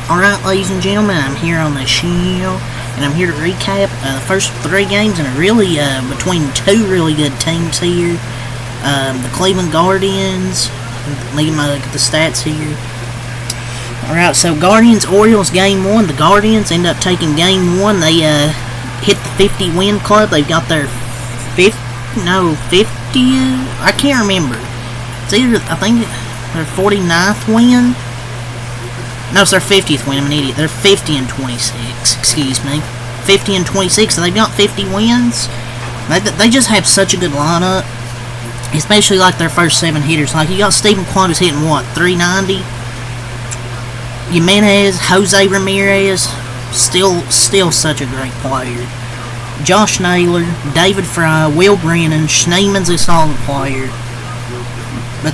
Alright, ladies and gentlemen, I'm here on the show, and I'm here to recap the first 3 games, and really, between 2 really good teams here. The Cleveland Guardians, let me look at the stats here. Alright, so Guardians-Orioles game 1, the Guardians end up taking game 1, they hit the 50-win club, they've got their 50, I can't remember. It's either, I think, their 49th win. No, it's their 50th win. I'm an idiot. They're 50 and 26. Excuse me. 50 and 26. So they've got 50 wins. They just have such a good lineup. Especially like their first 7 hitters. Like you got Stephen Kwan who's hitting what? 390. Jimenez, Jose Ramirez, still such a great player. Josh Naylor, David Fry, Will Brennan, Schneeman's a solid player. But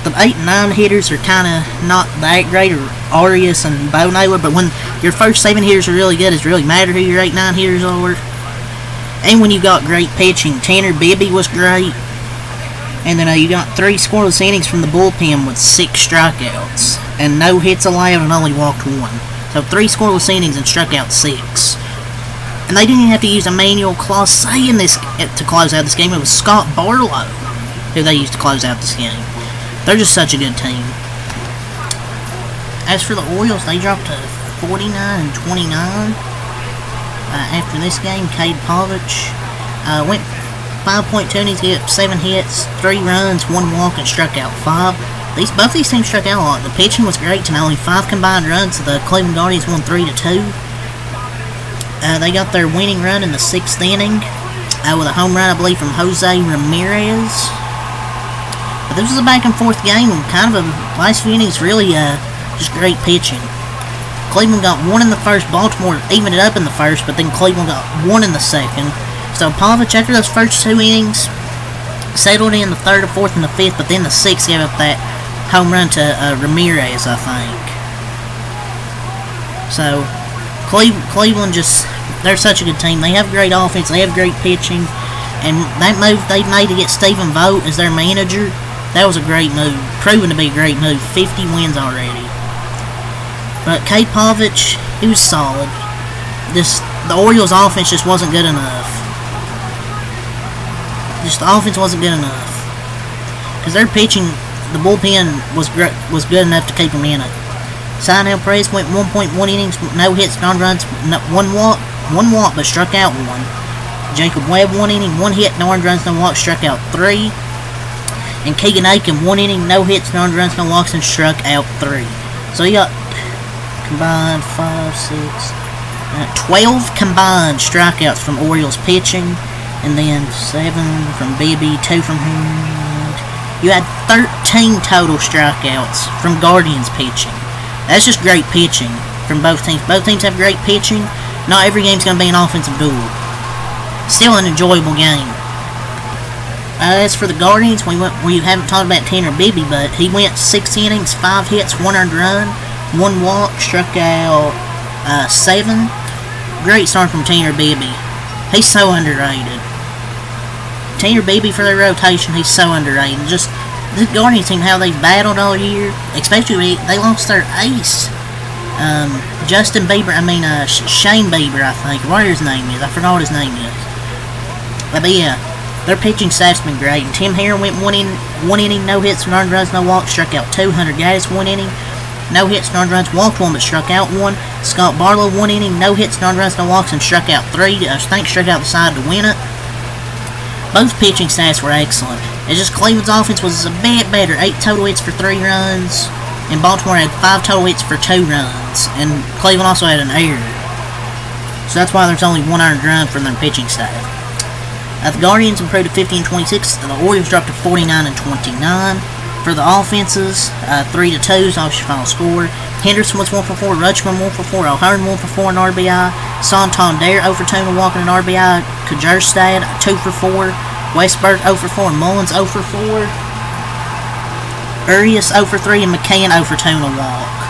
the 8 and 9 hitters are kind of not that great, or Arias and Bo Naylor. But when your first 7 hitters are really good, it really matter who your 8 9 hitters are. And when you got great pitching, Tanner Bibby was great. And then you got 3 scoreless innings from the bullpen with 6 strikeouts. And no hits allowed and only walked 1. So 3 scoreless innings and struck out 6. And they didn't even have to use Emmanuel Clase in this to close out this game. It was Scott Barlow who they used to close out this game. They're just such a good team. As for the Orioles, they dropped to 49 and 29. After this game, Cade Povich went 5.2 innings, he got 7 hits, 3 runs, 1 walk, and struck out 5. Both these teams struck out a lot. The pitching was great tonight. Only 5 combined runs, so the Cleveland Guardians won 3-2. They got their winning run in the 6th inning with a home run, I believe, from Jose Ramirez. But this was a back-and-forth game, and kind of a last few innings, really just great pitching. Cleveland got 1 in the first, Baltimore evened it up in the first, but then Cleveland got 1 in the second. So Povich, after those first 2 innings, settled in the 3rd, 4th, and the 5th, but then the 6th gave up that home run to Ramirez, I think. So Cleveland they're such a good team. They have great offense, they have great pitching, and that move they made to get Stephen Vogt as their manager, that was a great move, proven to be a great move. 50 wins already. But Cade Povich, he was solid. The Orioles' offense just wasn't good enough. The offense wasn't good enough. Because their pitching, the bullpen was good enough to keep them in it. Cionel Perez went 1.1 innings, no hits, no runs, 1 walk, but struck out 1. Jacob Webb 1 inning, 1 hit, no runs, no walks, struck out 3. And Keegan Aiken 1 inning, no hits, no runs, no walks, and struck out 3. So you got combined 12 combined strikeouts from Orioles pitching, and then 7 from Bibby, 2 from him. You had 13 total strikeouts from Guardians pitching. That's just great pitching from both teams. Both teams have great pitching. Not every game's going to be an offensive duel. Still an enjoyable game. As for the Guardians, we haven't talked about Tanner Bibby, but he went 6 innings, 5 hits, 1 earned run, 1 walk, struck out 7. Great start from Tanner Bibby. He's so underrated. Tanner Bibby for their rotation, he's so underrated. Just the Guardians team, how they've battled all year, especially they lost their ace, Shane Bieber, I think. What his name is? I forgot what his name is. But yeah, their pitching staff's been great. And Tim Herron went 1 inning, no hits, no runs, no walks, struck out 2. Hunter Gaddis 1 inning, no hits, no runs, walked 1, but struck out 1. Scott Barlow 1 inning, no hits, no runs, no walks, and struck out 3. I think struck out the side to win it. Both pitching stats were excellent. It's just Cleveland's offense was a bit better. 8 total hits for 3 runs, and Baltimore had 5 total hits for 2 runs, and Cleveland also had an error. So that's why there's only 1 earned run from their pitching staff. The Guardians improved to 50 and 26. The Orioles dropped to 49 and 29. For the offenses, 3-2 is obviously final score. Henderson was 1 for 4. Rutschman 1 for 4. O'Hearn 1 for 4 in RBI. Santander 0 for 2 and walking an RBI. Kjerstad 2 for 4. Westberg 0 for 4. Mullins 0 for 4. Urias 0 for 3. And McCann 0 for 2 and a walk.